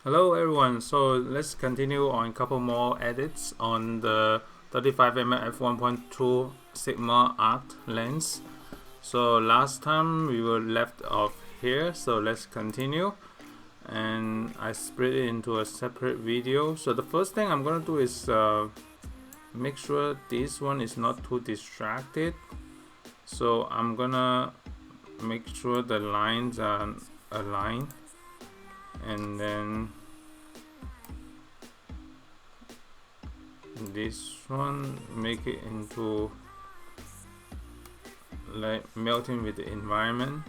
Hello everyone, so let's continue on a couple more edits on the 35mm F1.2 Sigma Art lens. So last time we were left off here, so let's continue, and I split it into a separate video. So the first thing I'm gonna do is make sure this one is not too distracted, so I'm gonna make sure the lines are aligned, and then this one make it into like melting with the environment,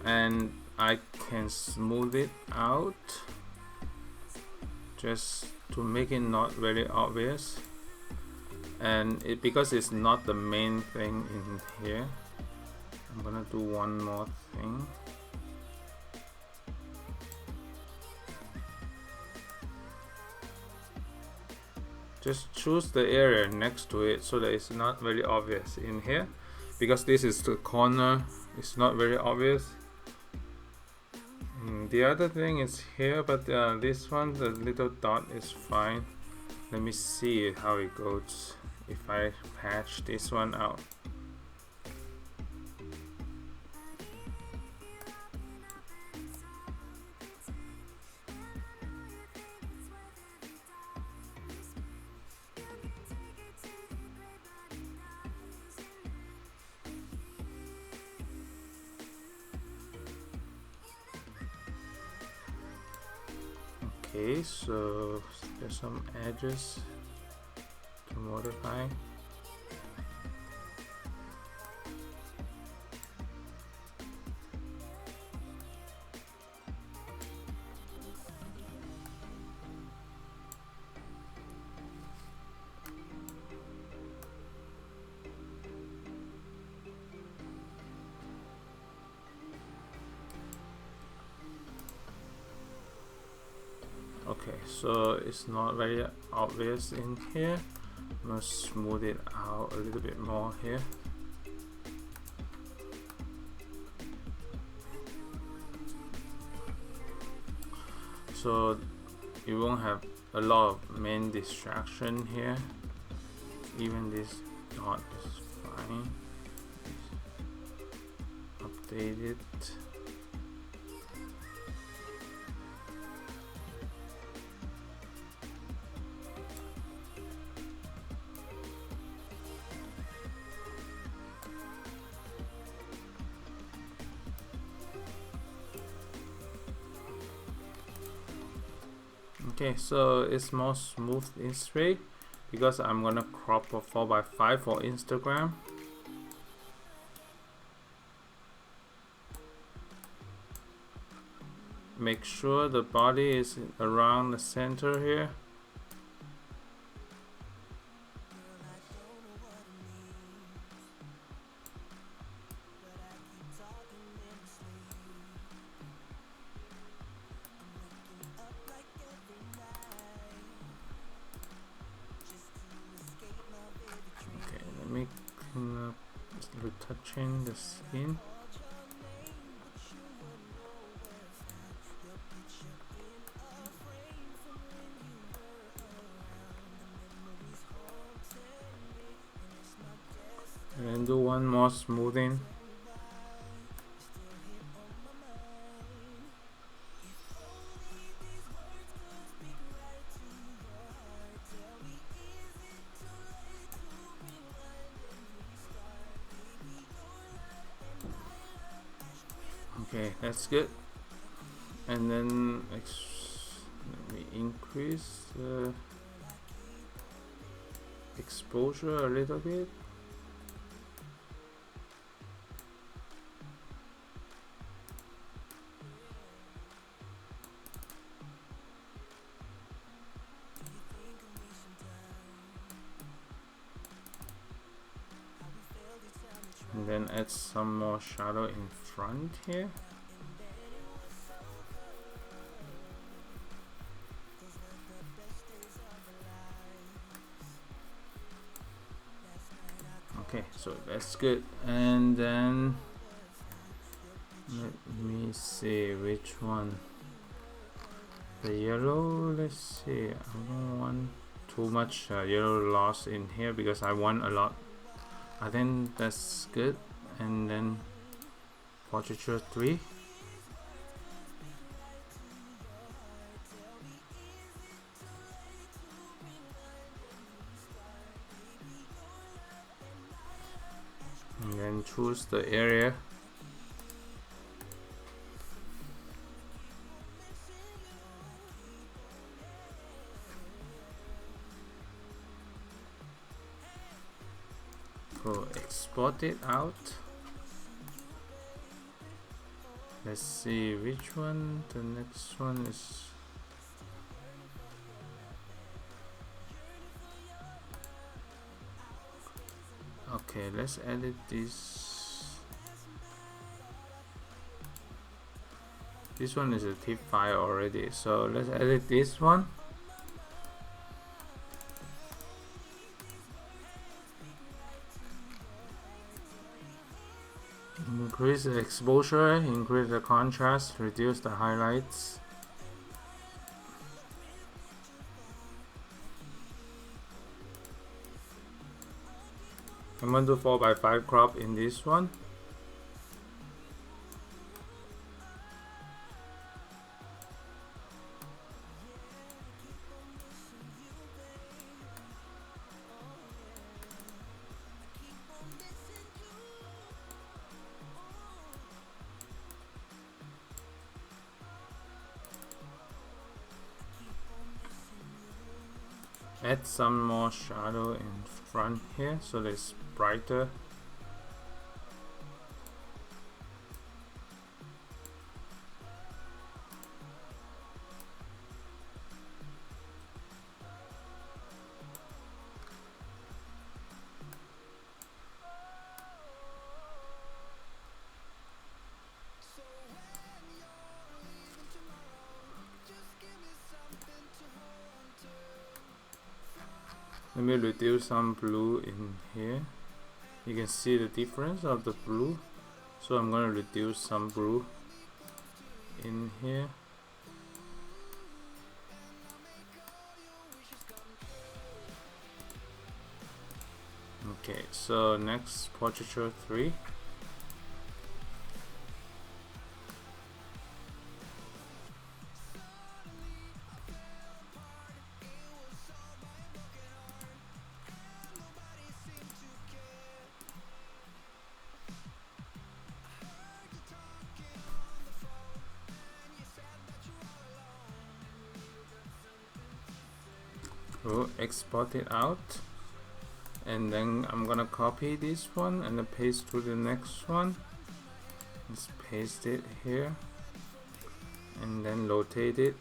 and I can smooth it out just to make it not very obvious, and because it's not the main thing in here, I'm gonna do one more thing. Just choose the area next to it so that it's not very obvious in here, because this is the corner, it's not very obvious. The other thing is here, but this one, the little dot, is fine. Let me see how it goes if I patch this one out. Okay, so there's some edges to modify. Okay, so it's not very obvious in here. I'm gonna smooth it out a little bit more here. So you won't have a lot of main distraction here. Even this dot is fine. Update it. Okay, so it's more smooth this way because I'm gonna crop a 4x5 for Instagram. Make sure the body is around the center here. Retouching the skin. And do one more smoothing. Okay, that's good. And then let me increase the exposure a little bit. And then add some more shadow in front here. Okay, so that's good. And then let me see which one. The yellow, let's see, I don't want too much yellow loss in here because I want a lot. I think that's good. And then Portraiture 3. And then choose the area. Go export it out. Let's see which one. The next one is okay. Let's edit this. This one is a TIFF file already, so let's edit this one. Increase the exposure, increase the contrast, reduce the highlights. I'm going to do 4:5 crop in this one. Add some more shadow in front here so that it's brighter. Let me reduce some blue in here. You can see the difference of the blue. So I'm going to reduce some blue in here. Okay, so next Portraiture 3. We'll export it out, and then I'm gonna copy this one and then paste to the next one. Let's paste it here and then rotate it.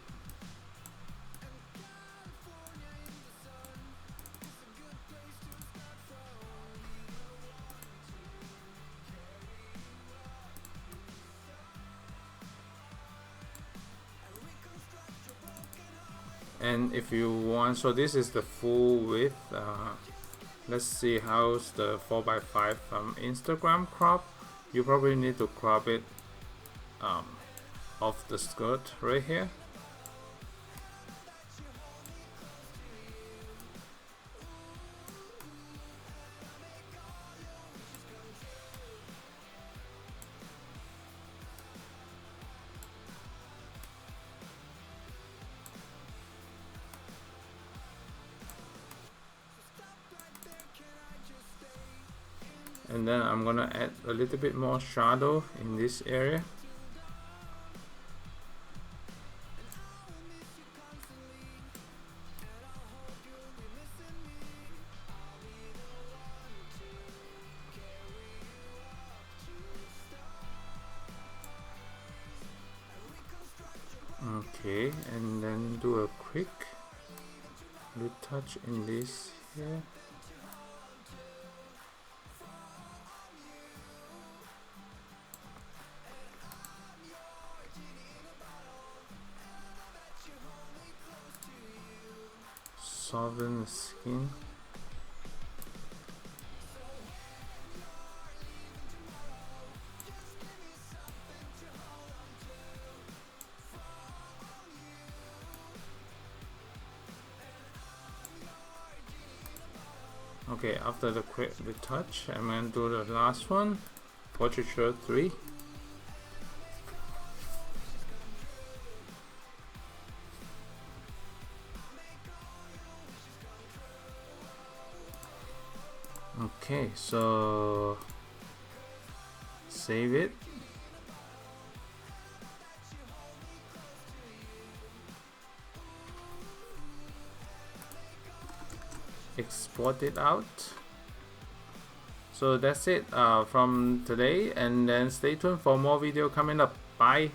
And if you want, so this is the full width. Let's see how's the 4:5 from Instagram crop. You probably need to crop it off the skirt right here. And then I'm gonna add a little bit more shadow in this area. Okay, and then do a quick retouch in this here. Soften the skin. Okay, after the quick retouch, I'm going to do the last one, Portraiture 3. Okay, so save it. Export it out. So that's it from today, and then stay tuned for more video coming up. Bye.